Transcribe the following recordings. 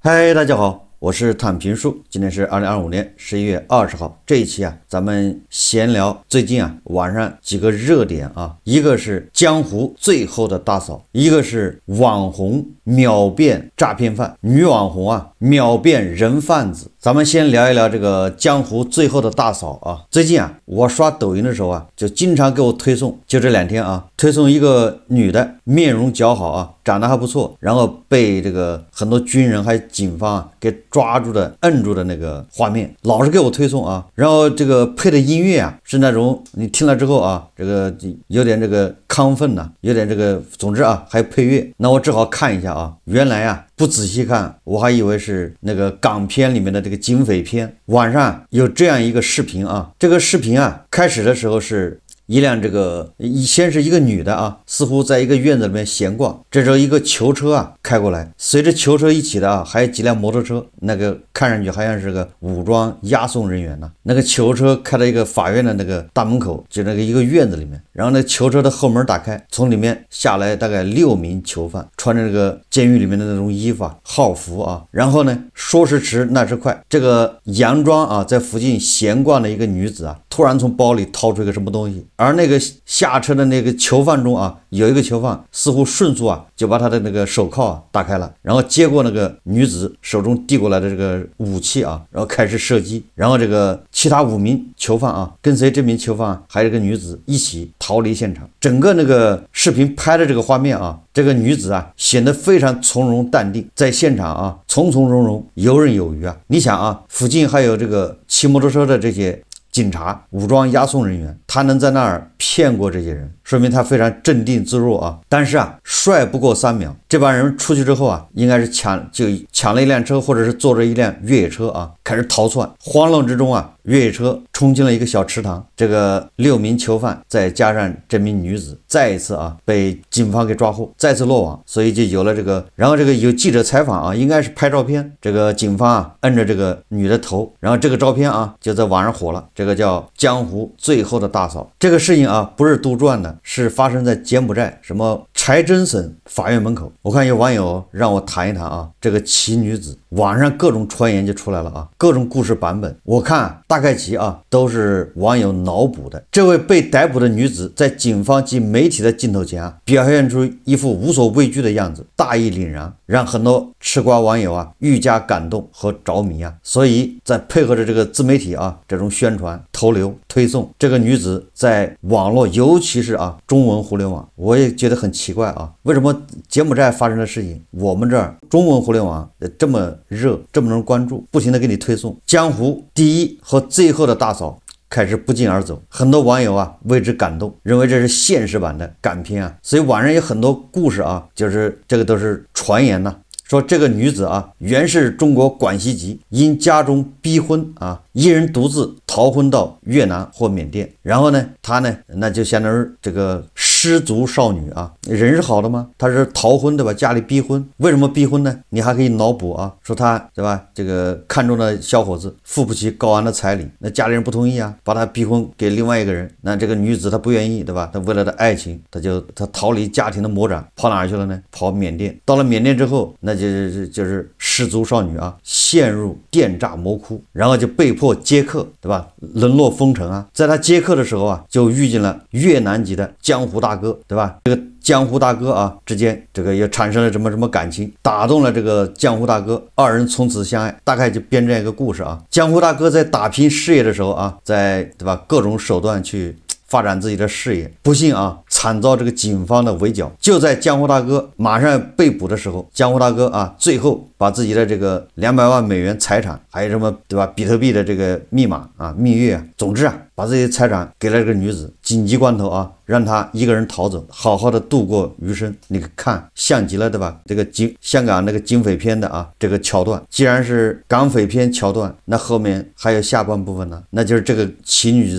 嗨，大家好，我是躺平叔。今天是2025年11月20號。這一期咱們閒聊最近網上幾個熱點一個是江湖最後的大嫂，一個是網紅秒變詐騙犯，女網紅秒變人販子。咱們先聊一聊這個江湖最後的大嫂最近我刷抖音的時候就經常给我推送，就這2天推送一個女的，面容姣好長得還不錯，然後被這個很多軍人還有警方給抓住的摁住的那個畫面，老是给我推送然後這個配的音樂是那種你聽了之後這個有點這個亢奮有點這個，總之還有配樂，那我只好看一下原來不仔細看我還以為是那個港片裡面的這個警匪片。網上有這樣一個視頻這個視頻開始的時候是一輛先是一個女的似乎在一個院子裡面閒逛，這時候一個囚車開過來，隨着囚車一起的還有幾輛摩托車，那個看上去好像是個武裝押送人員那個囚車開到一個法院的那個大門口，就那個一個院子裡面，然後那囚車的後門打開，從裡面下來大概6名囚犯，穿着這個監獄裡面的那種衣服號服然後呢說時遲那時快，這個佯裝在附近閒逛的一個女子突然從包裡掏出一個什麼東西，而那個下車的那個囚犯中有一個囚犯似乎迅速就把他的那個手銬打開了，然後接過那個女子手中遞過來的這個武器然後開始射擊，然後這個其他5名囚犯跟隨这名囚犯還有這個女子一起逃離現場。整個那個視頻拍的這個畫面這個女子顯得非常從容淡定，在現場從從容容游刃有餘你想附近還有這個騎摩托車的這些警察、武装押送人員，他能在那兒騙過這些人，說明他非常鎮定自若但是帥不過3秒，這幫人出去之後應該是搶了一輛車，或者是坐着一輛越野車開始逃竄。慌亂之中越野車衝進了一個小池塘，這個6名囚犯再加上這名女子，再一次被警方給抓獲，再次落網。所以就有了這個，然後這個有記者採訪應該是拍照片，這個警方摁着這個女的頭，然後這個照片就在網上火了。這個叫江湖最後的大嫂。這個事情不是杜撰的，是發生在柬埔寨什麼柴真省法院門口。我看有網友讓我談一談這個奇女子，網上各種傳言就出來了各種故事版本。我看大概其都是網友腦補的。這位被逮捕的女子在警方及媒體的鏡頭前表現出一副無所畏懼的樣子，大義凜然，讓很多吃瓜網友愈加感動和着迷所以在配合着這個自媒體這種宣傳、投流、推送，這個女子在網絡，尤其是中文互聯網，我也覺得很奇怪為什麼柬埔寨發生的事情，我們這兒中文互聯網這麼熱，這麼多人關注，不停的給你推送。江湖第一和最後的大嫂開始不脛而走，很多網友為之感動，認為這是現實版的港片所以網上有很多故事就是這個都是傳言說這個女子原是中國廣西籍，因家中逼婚一人獨自逃婚到越南或緬甸，然後呢她呢那就相當於這個失足少女人是好的嗎？她是逃婚对吧？家裡逼婚，為什麼逼婚呢？你還可以腦補說她對吧？這個看中的小伙子付不起高昂的彩禮，那家裡人不同意把她逼婚給另外一個人，那這個女子她不願意对吧？她為了的愛情，她逃離家庭的魔掌，跑哪兒去了呢？跑緬甸。到了緬甸之後，那就是失足少女陷入電詐魔窟，然後就被迫接客對吧？淪落風塵在她接客的時候就遇見了越南籍的江湖大哥對吧？這個江湖大哥之間這個也產生了什麼感情，打動了這個江湖大哥，2人從此相愛，大概就編這樣一個故事江湖大哥在打拼事業的時候在对吧各種手段去發展自己的事業，不幸慘遭這個警方的圍剿。就在江湖大哥馬上被捕的時候，江湖大哥最後把自己的這個200萬美元財產，還有什麼對吧比特幣的這個密碼蜜月總之把自己的財產給了這個女子，緊急關頭讓她一個人逃走，好好的度過餘生。你看像極了對吧這個香港那個警匪片的這個橋段。既然是港匪片橋段，那後面還有下半部分呢，那就是這個奇女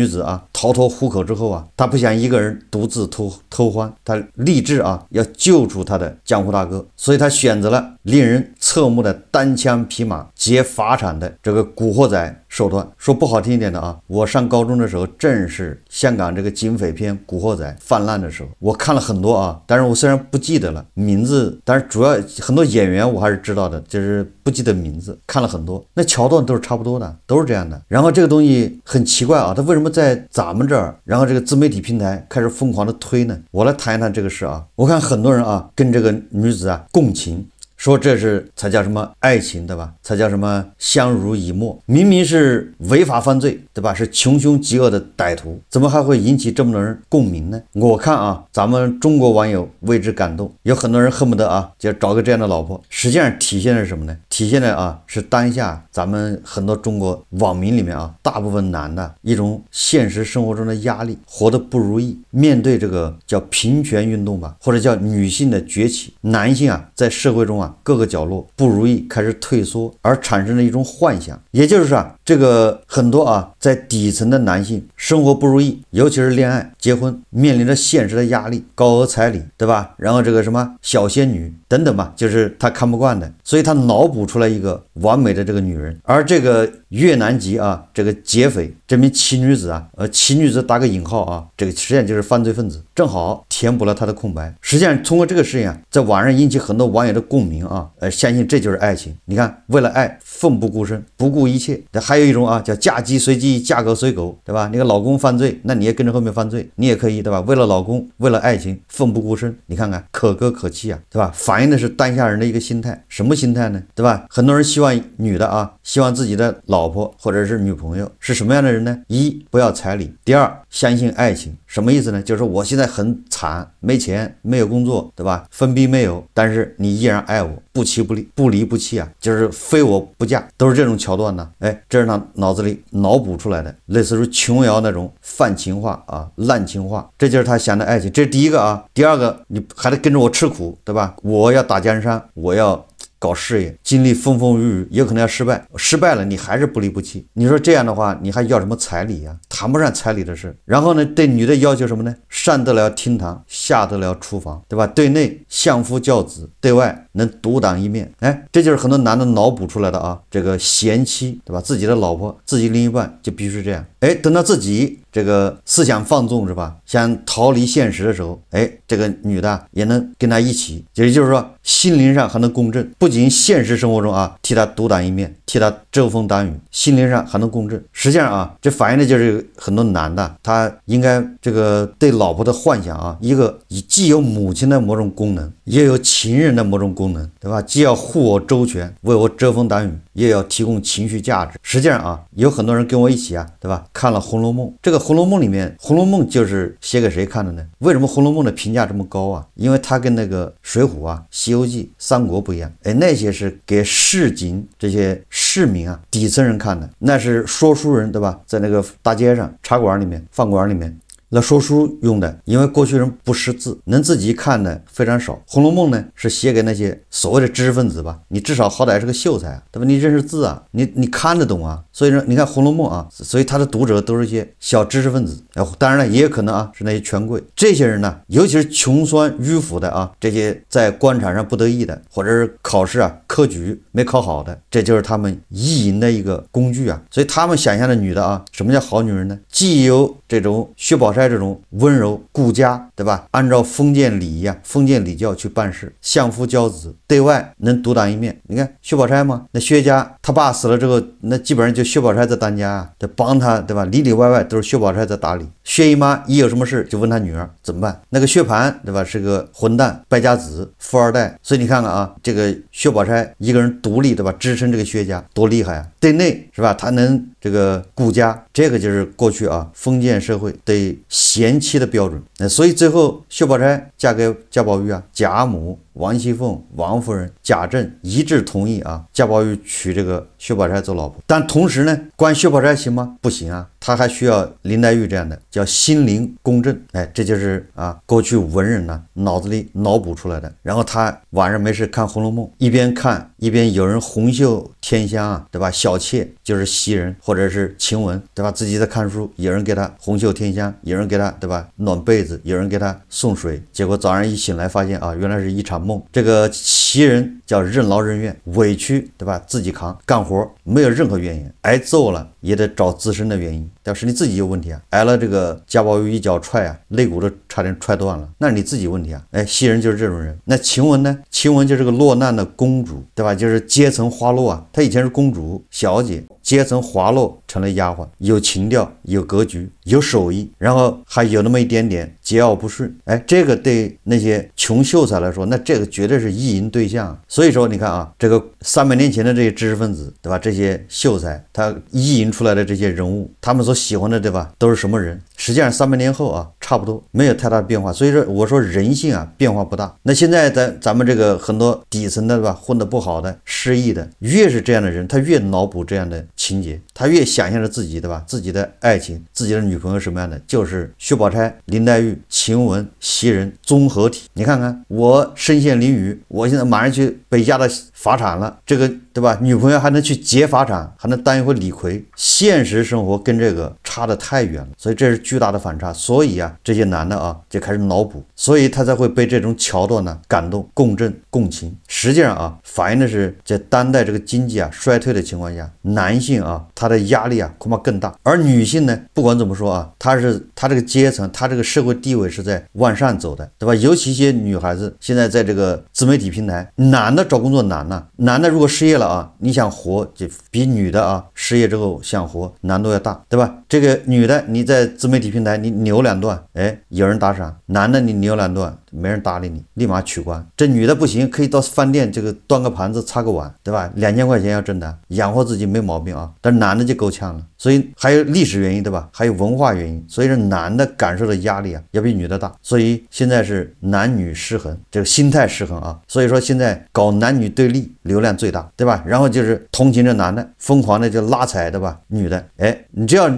子逃脫虎口之後她不想一個人獨自偷歡，她立志要救出她的江湖大哥，所以她選擇了令人側目的單槍匹馬劫法场的這個古惑仔手段。說不好聽一點的我上高中的時候，正是香港这個警匪片《古惑仔》泛濫的時候，我看了很多啊，但是我雖然不記得了名字，但是主要很多演員我還是知道的，就是不記得名字。看了很多，那橋段都是差不多的，都是這樣的。然後這個東西很奇怪啊，它為什麼在咱們這兒，然後這個自媒體平台開始瘋狂的推呢？我來談一談這個事啊。我看很多人啊跟這個女子啊共情，說這是才叫什麼愛情，對吧？才叫什麼相濡以沫。明明是違法犯罪，對吧？是窮兇極惡的歹徒，怎麼還會引起這麼多人共鳴呢？我看啊，咱們中國網友為之感動，有很多人恨不得啊就找個這樣的老婆。實際上體現的是什麼呢？體現的啊是當下咱們很多中國網民裡面啊，大部分男的一種現實生活中的壓力，活得不如意，面對這個叫平權運動吧，或者叫女性的崛起，男性啊在社會中啊各個角落不如意，開始退縮，而產生了一種幻想。也就是啊，這個很多啊在底層的男性生活不如意，尤其是戀愛結婚，面臨着現實的壓力，高額彩禮，對吧？然後這個什麼小仙女等等吧，就是他看不慣的，所以他腦補出來一個完美的這個女人。而這個越南籍啊這個劫匪，這名奇女子啊，奇女子打個引號啊，這個實際上就是犯罪分子，正好填補了他的空白。實際上通過這個事情啊，在網上引起很多網友的共鳴啊，相信這就是愛情。你看，為了愛奮不顧身，不顧一切。還有一種啊叫嫁雞隨雞，嫁狗隨狗，對吧？那個老公犯罪，那你也跟着後面犯罪，你也可以，對吧？為了老公，為了愛情，奮不顧身，你看看可歌可泣啊，对吧？反映的是當下人的一個心態，什麼心態呢？对吧？很多人希望女的啊，希望自己的老婆或者是女朋友是什麼樣的人呢？一，不要彩禮；第二，相信愛情。什麼意思呢？就是我現在很慘，沒錢，沒有工作，對吧？分幣沒有，但是你依然愛我，不離不離，不離不棄啊，就是非我不嫁，都是這種橋段呢。這是他腦子裡腦補出來的，類似於瓊瑤那種泛情話啊、濫情話，這就是他想的愛情。這是第一個啊。第二個，你還得跟着我吃苦，對吧？我要打江山，我要搞事業，經歷風風雨雨，有可能要失敗，失敗了你還是不離不棄。你說這樣的話，你還要什麼彩禮啊？談不上彩禮的事。然後呢，對女的要求什麼呢？上得了廳堂，下得了廚房，對吧？对內相夫教子，对外能獨當一面。這就是很多男的腦補出來的啊。這個賢妻，對吧？自己的老婆，自己另一半就必須這樣。等到自己這個思想放縱，是吧？想逃離現實的時候，這個女的也能跟他一起，也就是說心靈上還能共振，不僅現實生活中啊替他獨當一面，替他遮風擋雨，心靈上還能共振。實際上啊，這反映的就是很多男的他應該這個對老婆的幻想啊，一個既有母親的某種功能，也有情人的某種功能，对吧？既要護我周全，為我遮風擋雨，也要提供情緒價值。實際上啊，有很多人跟我一起啊，對吧？看了《紅樓夢》，這個《紅樓夢》裡面，《紅樓夢》就是寫給誰看的呢？為什麼《紅樓夢》的評價這麼高啊？因為它跟那個《水滸》啊、《西遊記》、《三國》不一樣。那些是給市井這些市民啊、底層人看的，那是說書人，对吧？在那個大街上、茶館裡面、飯館裡面那說書用的，因為過去人不識字，能自己看的非常少。《紅樓夢》呢是寫給那些所謂的知識分子吧，你至少好歹是個秀才啊，对吧？你認識字啊，你看得懂啊。所以說，你看《紅樓夢》啊，所以他的讀者都是一些小知識分子。當然了，也有可能啊是那些權貴。這些人呢，尤其是窮酸迂腐的啊，這些在官場上不得意的，或者是考試啊科舉沒考好的，這就是他們意淫的一個工具啊。所以他們想象的女的啊，什麼叫好女人呢？既有這種薛宝釵这種溫柔顧家，對吧？按照封建禮儀啊、封建禮教去辦事，相夫教子，對外能獨當一面。你看薛寶釵嘛，那薛家他爸死了之後，那基本上就薛寶釵在當家啊，得幫他，对吧？裡裡外外都是薛寶釵在打理。薛姨媽一有什麼事就問他女兒怎麼辦。那個薛蟠，對吧？是個混蛋、敗家子、富二代。所以你看看啊，這個薛寶釵一個人獨立，對吧？支撐這個薛家多厲害啊！對內是吧？他能這個顧家，這個就是過去啊封建社會對賢妻的標準。所以最後薛寶釵嫁給賈寶玉啊，賈母、王熙鳳、王夫人、賈政一致同意啊，賈寶玉娶這個薛寶釵做老婆。但同時呢，光薛宝釵行嗎？不行啊，他還需要林黛玉這樣的叫心靈共振。這就是啊過去文人呢腦子裡腦補出來的。然後他晚上沒事看《紅樓夢》，一邊看一邊有人紅袖添香啊，对吧？小妾就是襲人或者是晴雯，对吧？自己在看書，有人給他紅袖添香，有人給他，對吧？暖被子，有人給他送水，結果早上一醒來發現啊，原來是一場夢。這個襲人叫任勞任怨，委屈，對吧？自己扛，幹活沒有任何原因，挨揍了也得找自身的原因。但是你自己有問題啊，挨了这個賈寶玉一腳踹啊，肋骨都差點踹斷了，那是你自己問題啊。哎，襲人就是這種人。那晴雯呢？晴雯就是個落難的公主，對吧？就是階層滑落啊，她以前是公主小姐，階層滑落成了丫鬟，有情調，有格局，有手藝，然後還有那麼一點點桀驁不馴。哎，這個對那些窮秀才來說，那這個絕對是意淫對象。所以說你看啊，這個300年前的這些知識分子，對吧？這些秀才他意淫出來的這些人物，他們所喜歡的，对吧？都是什麼人？實際上300年後啊，差不多沒有太大的變化。所以說我說人性啊變化不大。那現在咱們這個很多底層的，對吧？混得不好的、失意的，越是這樣的人，他越腦補這樣的情節，他越想象着自己，對吧？自己的愛情，自己的女朋友什麼樣的，就是薛寶釵、林黛玉、晴雯、襲人綜合體。你看看我身陷囹圄，我現在馬上去被压到法场了，這個對吧？女朋友還能去劫法場，還能當一回李逵，現實生活跟這個差得太遠了，所以這是巨大的反差。所以啊，這些男的啊就開始腦補，所以他才會被這種橋段呢感動、共振、共情。實際上啊，反映的是在當代這個經濟啊衰退的情況下，男性啊他的壓力啊恐怕更大，而女性呢，不管怎麼說啊，他這個階層，他這個社會地位是在往上走的，對吧？尤其一些女孩子現在在這個自媒體平台，男的找工作難了，男的如果失業了啊，你想活就比女的啊失業之後想活難度要大，对吧？這個女的你在自媒體平台你扭2段，哎，有人打賞；男的你扭2段，沒人搭理你，立馬取關。這女的不行，可以到飯店這個端個盤子擦個碗，對吧？2000塊錢要掙的，養活自己沒毛病啊。但男的就夠嗆了，所以還有歷史原因，對吧？還有文化原因，所以說男的感受的壓力啊要比女的大，所以現在是男女失衡，這個心態失衡啊。所以說現在搞男女對立，流量最大，对吧？然後就是同情这男的，瘋狂的就拉踩，对吧？女的，哎，你只要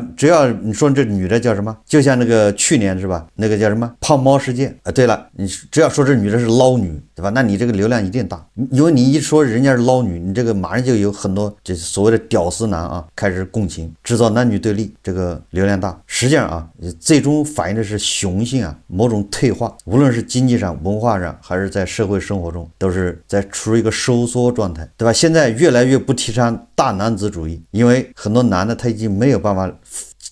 你說這女的叫什麼？就像那個去年是吧？那個叫什麼胖貓事件啊？對了，你只要說這女的是撈女，對吧？那你這個流量一定大，因為你一說人家是撈女，你這個馬上就有很多這所謂的屌絲男啊開始共情，制造男女對立，這個流量大。實際上啊，最終反映的是雄性啊某種退化，無論是經濟上、文化上，還是在社會生活中，都是在處於一個收縮狀態，對吧？現在越來越不提倡大男子主義，因為很多男的他已經沒有辦法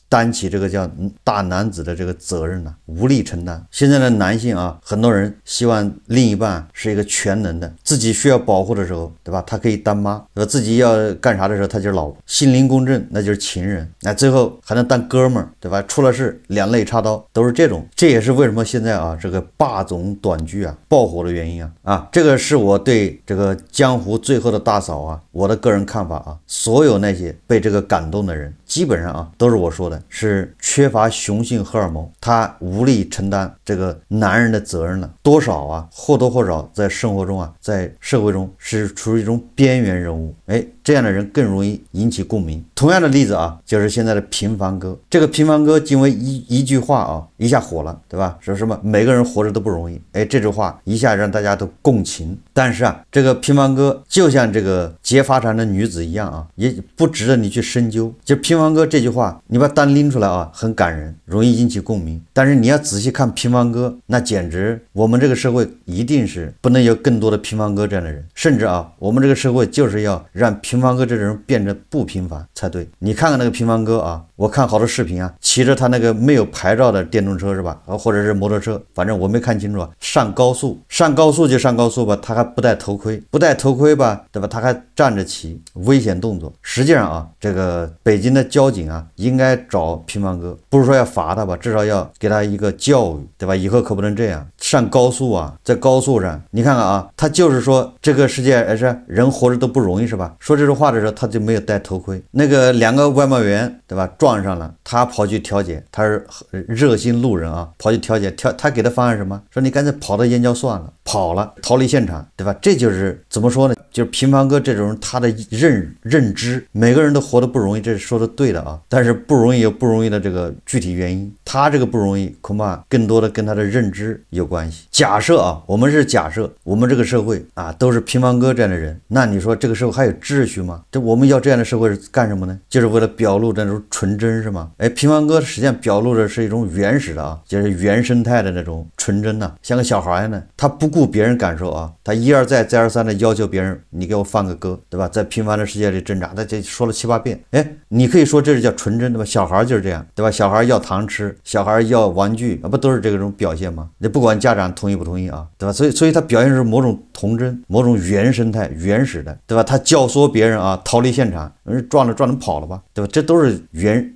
擔起這個叫大男子的這個責任了，無力承擔。現在的男性啊，很多人希望另一半是一個全能的，自己需要保護的時候，對吧？他可以當媽，對吧？自己要幹啥的時候，他就是老婆。心靈共振，那就是情人，那最後還能當哥們兒，對吧？出了事兩肋插刀，都是這種。這也是為什麼現在啊，這個霸總短劇啊爆火的原因啊。這個是我對這個江湖最後的大嫂啊，我的個人看法啊。所有那些被這個感動的人，基本上啊都是我說的。是缺乏雄性荷爾蒙，他無力承擔這個男人的責任了，多少啊，或多或少在生活中啊，在社會中是處於一種邊緣人物，哎，這樣的人更容易引起共鳴。同樣的例子啊，就是現在的平凡哥，這個平凡哥因為一句話啊，一下火了，對吧？說什麼每個人活着都不容易，哎，這句話一下讓大家都共情。但是啊，這個平凡哥就像這個劫法場的女子一樣啊，也不值得你去深究。就平凡哥這句話，你把單拎出來啊，很感人，容易引起共鳴。但是你要仔細看平凡哥，那簡直我們這個社會一定是不能有更多的平凡哥這樣的人，甚至啊，我們這個社會就是要讓平凡哥这种人变得不平凡才对。你看看那個平凡哥啊，我看好多視頻啊，騎着他那個沒有牌照的電動車是吧？或者是摩托車，反正我沒看清楚啊。上高速就上高速吧，他還不戴頭盔吧，對吧？他還站着騎，危險動作。實際上啊，這個北京的交警啊，應該找平凡哥，不是說要罰他吧，至少要給他一個教育，對吧？以後可不能這樣上高速啊，在高速上，你看看啊，他就是說這個世界是人活着都不容易是吧？說這種話的時候，他就沒有戴頭盔。那個兩個外貿員，對吧？撞上了，他跑去調解，他是熱心路人啊，跑去調解，他給的方案是什麼？說你乾脆跑到燕郊算了，跑了，逃離現場，對吧？這就是怎麼說呢？就是平凡哥這種人，他的認知，每個人都活得不容易，這是說的對的啊。但是不容易有不容易的這個具體原因，他這個不容易恐怕更多的跟他的認知有關係。假設啊，我們是假設我們這個社會啊都是平凡哥這樣的人，那你說這個社會還有秩序嗎？這我們要這樣的社会是幹什麼呢？就是為了表露這種純真是嗎？哎，平凡哥實際上表露的是一種原始的啊，就是原生態的那種純真吶，像個小孩呢，他不顧別人感受啊，他一而再再而三的要求別人，你給我放個歌，對吧？在平凡的世界裡掙扎，他就說了7、8遍。哎，你可以說這是叫纯真，对吧？小孩就是这樣，對吧？小孩要糖吃，小孩要玩具啊，不都是這種表現嗎？你不管家長同意不同意啊，對吧？所以他表現是某種童真，某種原生態、原始的，對吧？他教唆別人啊，逃離現場，人撞了跑了吧，對吧？這都是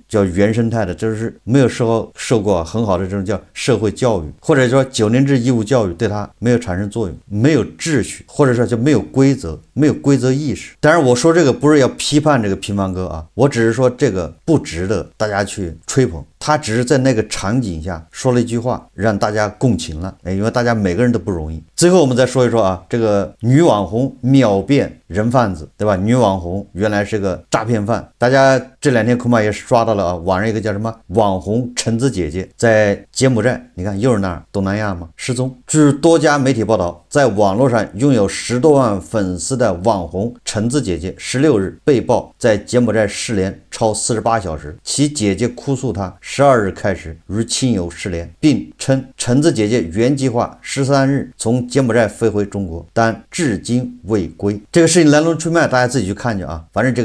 叫原生態的，這是沒有受過很好的這種叫社會教育，或者說9年制義務教育對他沒有產生作用，沒有秩序，或者說就沒有規則，沒有規則意識。當然我說這個不是要批判這個平凡哥啊，我只是說這個不值得大家去吹捧，他只是在那個場景下說了一句話，讓大家共情了，因為大家每個人都不容易。最後我們再說一說啊，這個女網紅秒變人販子，對吧？女網紅原來是個詐騙犯，大家這2天恐怕也刷到了啊，网上一個叫什麼網紅橙子姐姐在柬埔寨，你看又是那兒東南亞嘛，失蹤。據多家媒體報道，在網絡上擁有10多萬粉絲的網紅橙子姐姐16日被曝在柬埔寨失聯超48小時，其姐姐哭訴她12日開始與親友失聯，並稱橙子姐姐原計劃13日從柬埔寨飛回中國，但至今未歸。這個事情來龍去脈大家自己去看去啊。反正這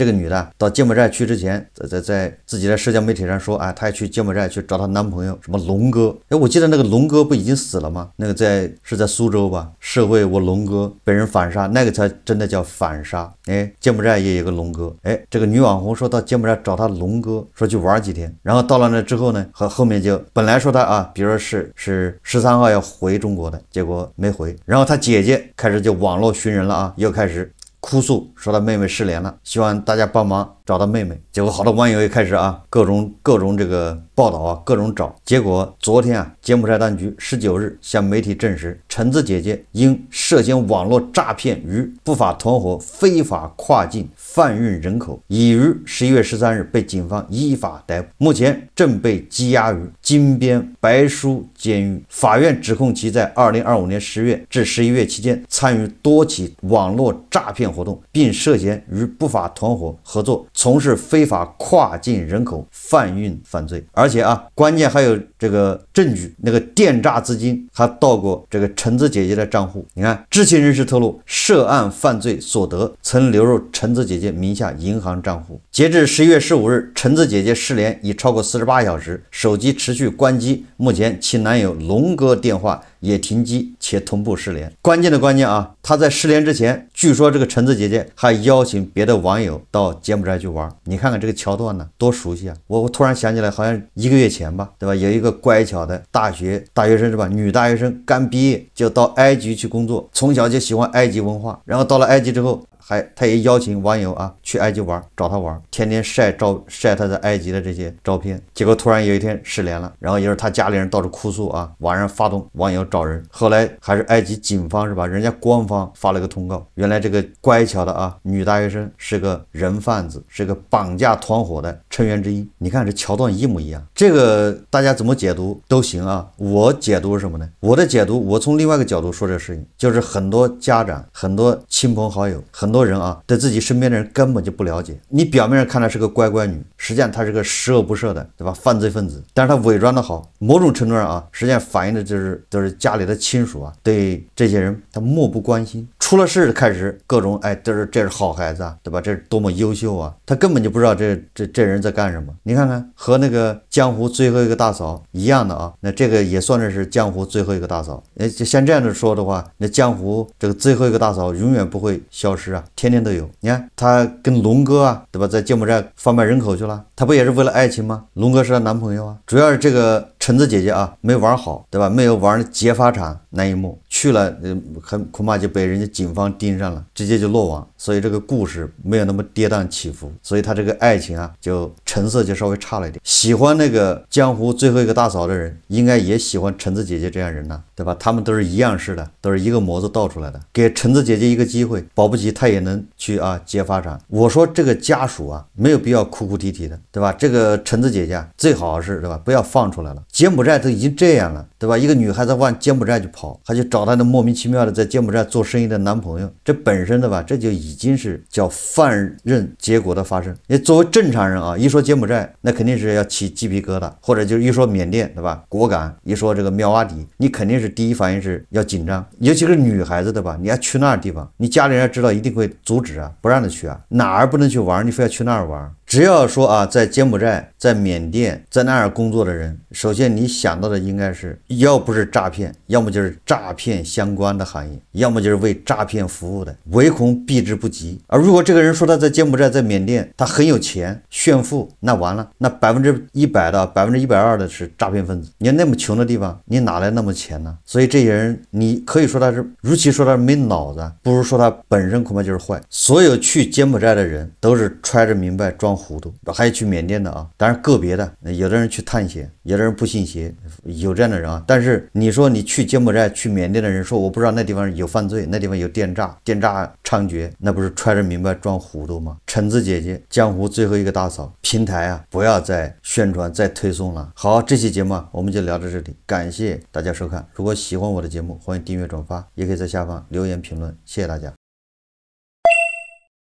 個女的到柬埔寨去之前，在自己的社交媒体上說，哎，她去柬埔寨去找她男朋友什麼龍哥。哎，我記得那個龍哥不已經死了嗎？那個是在蘇州吧？社會我龍哥被人反殺，那個才真的叫反殺。哎，柬埔寨也有個龍哥。哎，這個女網紅說到柬埔寨找她龍哥，說去玩幾天，然後到了那之後呢，和後面就本來說她啊，比如說是13號要回中國的，結果沒回，然後她姐姐開始就網絡尋人了啊，又開始哭訴說他妹妹失聯了，希望大家幫忙找到妹妹。結果好多網友也開始啊各種這個報道啊，各種找。結果昨天啊，柬埔寨當局19日向媒體證實，橙子姐姐因涉嫌網絡詐騙與不法團夥非法跨境販運人口，已於11月13日被警方依法逮捕，目前正被羈押於金邊白書監獄。法院指控其在2025年10月至11月期間參與多起網絡詐騙活動，並涉嫌與不法團夥合作，從事非法跨境人口販運犯罪。而且啊，關鍵還有這個證據，那個電詐資金還到過這個橙子姐姐的賬戶。你看，知情人士透露，涉案犯罪所得曾流入橙子姐姐名下銀行賬戶。截至11月15日，橙子姐姐失聯已超過48小時，手機持續關機，目前其男友龍哥電話也停機且同步失聯。關鍵啊，她在失聯之前，據說這個橙子姐姐還邀請別的網友到柬埔寨去玩。你看看這個橋段呢，多熟悉啊！我突然想起來，好像1個月前吧，對吧？有一個乖巧的大學生是吧？女大學生剛畢業就到埃及去工作，從小就喜歡埃及文化，然後到了埃及之後，他也邀請網友啊去埃及玩，找他玩，天天晒他在埃及的這些照片。結果突然有一天失聯了，然後也是他家裡人到處哭訴啊，網上發動網友找人，後來還是埃及警方是吧？人家官方發了個通告，原來這個乖巧的啊女大學生是個人販子，是個綁架團夥的成員之一。你看這橋段一模一樣，這個大家怎麼解讀都行啊。我解讀是什麼呢？我的解讀，我從另外一個角度說這個事情，就是很多家長、很多親朋好友、很多人啊，对自己身邊的人根本就不了解。你表面上看她是個乖乖女，實際上她是個十惡不赦的，對吧？犯罪分子。但是她偽裝的好，某種程度上啊，實際上反映的就是家裡的親屬啊，對這些人他漠不關心。出了事開始各種哎，這是好孩子啊，對吧？這是多麼優秀啊！他根本就不知道這人在幹什麼。你看看，和那個江湖最後一個大嫂一樣的啊。那這個也算是江湖最後一個大嫂。就像這樣的說的話，那江湖這個最後一個大嫂永遠不會消失啊，天天都有。你看他跟龍哥啊，對吧？在柬埔寨販賣人口去了，他不也是為了愛情嗎？龍哥是他男朋友啊。主要是這個橙子姐姐啊，沒玩好，對吧？沒有玩劫法場那一幕，去了恐怕就被人家警方盯上了，直接就落網。所以這個故事沒有那麼跌宕起伏，所以他這個愛情啊，就成色就稍微差了一點。喜歡那個江湖最後一個大嫂的人，應該也喜歡橙子姐姐這樣人吶，對吧？他們都是一樣式的，都是一個模子倒出來的。給橙子姐姐一個機會，保不齊她也能去啊劫法場。我說這個家屬啊，沒有必要哭哭啼啼的，對吧？這個橙子姐姐最好是，對吧？不要放出來了。柬埔寨都已經這樣了，對吧？一個女孩子往柬埔寨去跑，還去找她的莫名其妙的在柬埔寨做生意的男朋友，這本身的吧，這就已經是叫放任結果的發生。你作為正常人啊，一說柬埔寨，那肯定是要起雞皮疙瘩，或者就是一說緬甸，對吧？果敢一說這個苗阿迪，你肯定是第一反應是要緊張，尤其是女孩子，对吧？你要去那地方，你家裡人知道一定會阻止啊，不讓她去啊，哪兒不能去玩，你非要去那兒玩，只要說啊，在柬埔寨、在緬甸、在那兒工作的人，首先你想到的应該是，要不是詐騙，要麼就是詐騙相關的行業，要麼就是為詐騙服務的，唯恐避之不及。而如果這個人說他在柬埔寨、在緬甸，他很有錢炫富，那完了，那100%到120%的是詐騙分子。你那麼窮的地方，你哪來那麼錢呢？所以这些人，你可以說他是，如其说他是没腦子，不如說他本身恐怕就是壞。所有去柬埔寨的人都是揣着明白裝糊塗，還有去緬甸的啊，當然個別的，有的人去探險，有的人不信邪，有這樣的人啊。但是你說你去柬埔寨、去緬甸的人說我不知道那地方有犯罪，那地方有電詐猖獗，那不是揣着明白裝糊塗嗎？橙子姐姐，江湖最後一個大嫂，平台啊，不要再宣傳、再推送了。好，這期節目我們就聊到這裡，感謝大家收看。如果喜歡我的節目，歡迎訂閱、轉發，也可以在下方留言評論，謝謝大家。